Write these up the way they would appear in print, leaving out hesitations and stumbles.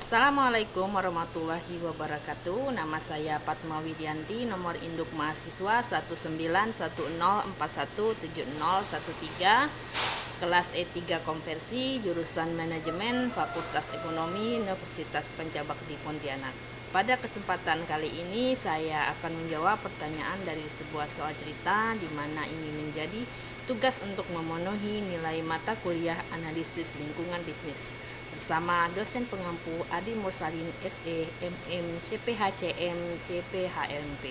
Assalamualaikum warahmatullahi wabarakatuh. Nama saya Fatma Widianti, nomor induk mahasiswa 19104170113, kelas E3 Konversi, jurusan Manajemen, Fakultas Ekonomi, Universitas Penchabakti Pontianak. Pada kesempatan kali ini saya akan menjawab pertanyaan dari sebuah soal cerita di mana ini menjadi tugas untuk memenuhi nilai mata kuliah analisis lingkungan bisnis bersama dosen pengampu Adi Mursalin SE, MM, CPHCM, CPHMP.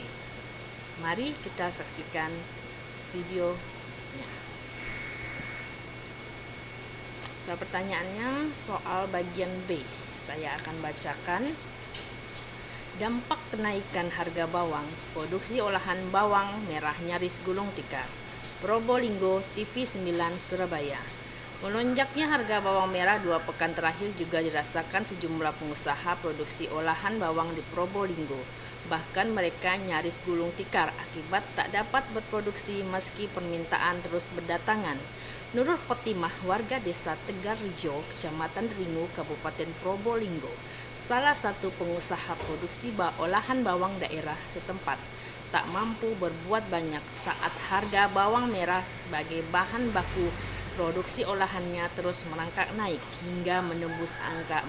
Mari kita saksikan videonya. Soal pertanyaannya soal bagian B. Saya akan bacakan. Dampak kenaikan harga bawang, produksi olahan bawang merah nyaris gulung tikar. Probolinggo, TV9 Surabaya. Melonjaknya harga bawang merah 2 pekan terakhir juga dirasakan sejumlah pengusaha produksi olahan bawang di Probolinggo. Bahkan mereka nyaris gulung tikar akibat tak dapat berproduksi meski permintaan terus berdatangan. Nurul Khotimah, warga desa Tegarrejo, Kecamatan Ringu, Kabupaten Probolinggo, salah satu pengusaha produksi olahan bawang daerah setempat, tak mampu berbuat banyak saat harga bawang merah sebagai bahan baku produksi olahannya terus merangkak naik hingga menembus angka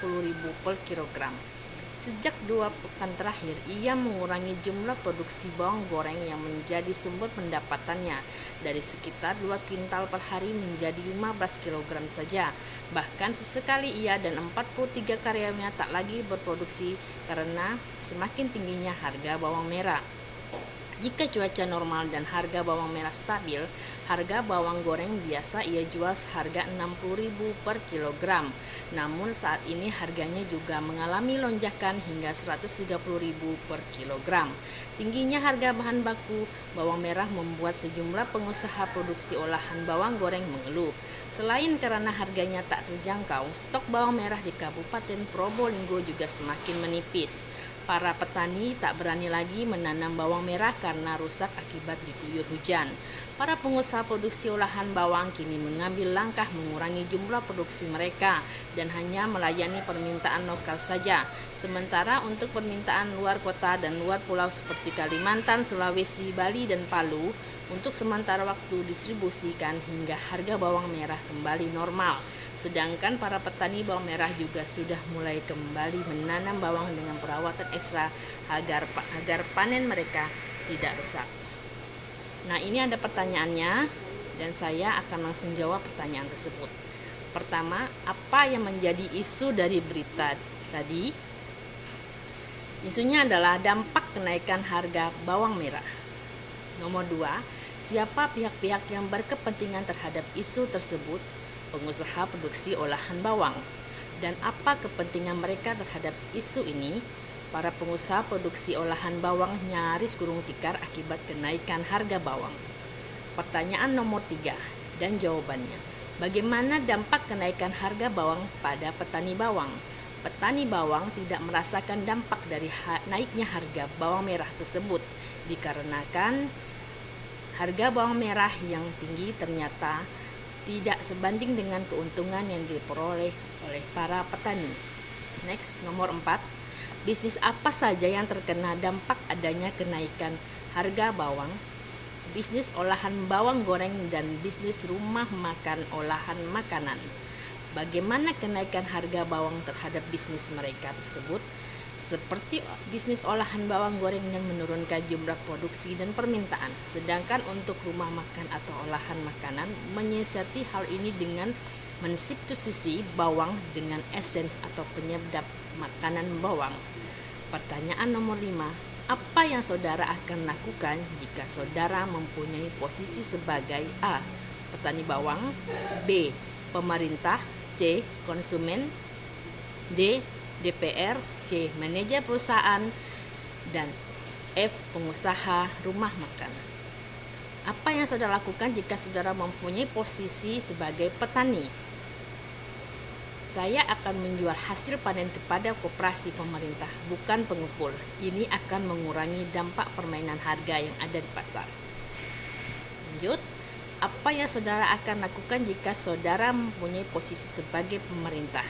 40.000 per kilogram. Sejak 2 pekan terakhir, ia mengurangi jumlah produksi bawang goreng yang menjadi sumber pendapatannya dari sekitar 2 kintal per hari menjadi 15 kg saja. Bahkan sesekali ia dan 43 karyawannya tak lagi berproduksi karena semakin tingginya harga bawang merah. Jika cuaca normal dan harga bawang merah stabil, harga bawang goreng biasa ia jual seharga 60.000 per kilogram. Namun saat ini harganya juga mengalami lonjakan hingga 130.000 per kilogram. Tingginya harga bahan baku bawang merah membuat sejumlah pengusaha produksi olahan bawang goreng mengeluh. Selain karena harganya tak terjangkau, stok bawang merah di Kabupaten Probolinggo juga semakin menipis. Para petani tak berani lagi menanam bawang merah karena rusak akibat diguyur hujan. Para pengusaha produksi olahan bawang kini mengambil langkah mengurangi jumlah produksi mereka dan hanya melayani permintaan lokal saja. Sementara untuk permintaan luar kota dan luar pulau seperti Kalimantan, Sulawesi, Bali, dan Palu, untuk sementara waktu distribusikan hingga harga bawang merah kembali normal. Sedangkan para petani bawang merah juga sudah mulai kembali menanam bawang dengan perawatan ekstra agar panen mereka tidak rusak. Nah, ini ada pertanyaannya dan saya akan langsung jawab pertanyaan tersebut. Pertama, apa yang menjadi isu dari berita tadi? Isunya adalah dampak kenaikan harga bawang merah. Nomor 2, siapa pihak-pihak yang berkepentingan terhadap isu tersebut? Pengusaha produksi olahan bawang. Dan apa kepentingan mereka terhadap isu ini? Para pengusaha produksi olahan bawang nyaris gulung tikar akibat kenaikan harga bawang. Pertanyaan nomor 3 dan jawabannya. Bagaimana dampak kenaikan harga bawang pada petani bawang? Petani bawang tidak merasakan dampak dari naiknya harga bawang merah tersebut dikarenakan harga bawang merah yang tinggi ternyata tidak sebanding dengan keuntungan yang diperoleh oleh para petani. Next, nomor 4. Bisnis apa saja yang terkena dampak adanya kenaikan harga bawang? Bisnis olahan bawang goreng dan bisnis rumah makan olahan makanan. Bagaimana kenaikan harga bawang terhadap bisnis mereka tersebut? Seperti bisnis olahan bawang goreng yang menurunkan jumlah produksi dan permintaan. Sedangkan untuk rumah makan atau olahan makanan menyiasati hal ini dengan mensubstitusi bawang dengan esens atau penyedap makanan bawang. Pertanyaan nomor 5. Apa yang saudara akan lakukan jika saudara mempunyai posisi sebagai A. petani bawang, B. pemerintah, C. konsumen, D. DPR, C. manajer perusahaan, dan F. pengusaha rumah makan. Apa yang saudara lakukan jika saudara mempunyai posisi sebagai petani? Saya akan menjual hasil panen kepada koperasi pemerintah, bukan pengepul. Ini akan mengurangi dampak permainan harga yang ada di pasar. Lanjut, apa yang saudara akan lakukan jika saudara mempunyai posisi sebagai pemerintah?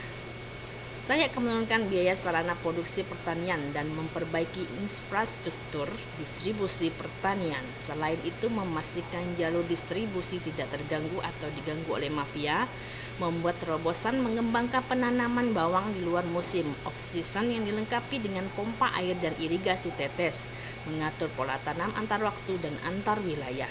Saya akan menurunkan biaya sarana produksi pertanian dan memperbaiki infrastruktur distribusi pertanian. Selain itu, memastikan jalur distribusi tidak terganggu atau diganggu oleh mafia, membuat terobosan mengembangkan penanaman bawang di luar musim off-season yang dilengkapi dengan pompa air dan irigasi tetes, mengatur pola tanam antar waktu dan antar wilayah.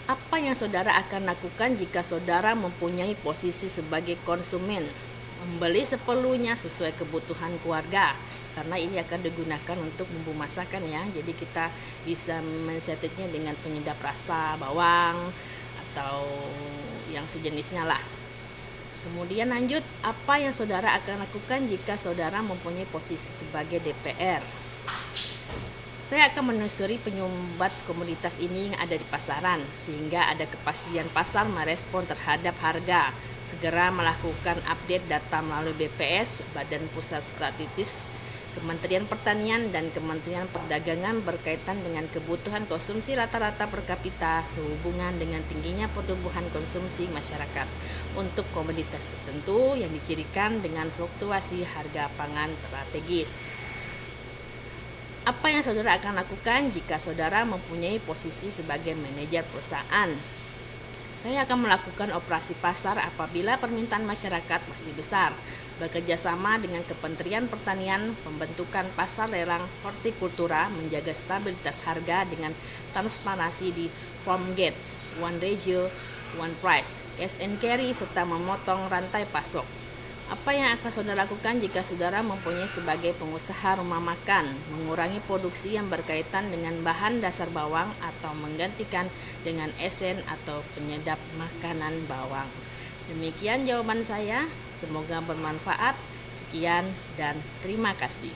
Apa yang saudara akan lakukan jika saudara mempunyai posisi sebagai konsumen? Membeli seperlunya sesuai kebutuhan keluarga, karena ini akan digunakan untuk bumbu masakan ya. Jadi kita bisa mensettingnya dengan penyedap rasa bawang atau yang sejenisnya lah. Kemudian lanjut, apa yang saudara akan lakukan jika saudara mempunyai posisi sebagai DPR? Saya akan menelusuri penyumbat komoditas ini yang ada di pasaran, sehingga ada kepastian pasar merespon terhadap harga. Segera melakukan update data melalui BPS, Badan Pusat Statistik, Kementerian Pertanian, dan Kementerian Perdagangan berkaitan dengan kebutuhan konsumsi rata-rata per kapita sehubungan dengan tingginya pertumbuhan konsumsi masyarakat untuk komoditas tertentu yang dicirikan dengan fluktuasi harga pangan strategis. Apa yang saudara akan lakukan jika saudara mempunyai posisi sebagai manajer perusahaan? Saya akan melakukan operasi pasar apabila permintaan masyarakat masih besar. Bekerja sama dengan Kementerian Pertanian, pembentukan pasar lelang hortikultura, menjaga stabilitas harga dengan transparansi di farm gates, one regio, one price, cash and carry, serta memotong rantai pasok. Apa yang akan saudara lakukan jika saudara mempunyai sebagai pengusaha rumah makan? Mengurangi produksi yang berkaitan dengan bahan dasar bawang atau menggantikan dengan esen atau penyedap makanan bawang. Demikian jawaban saya, semoga bermanfaat. Sekian dan terima kasih.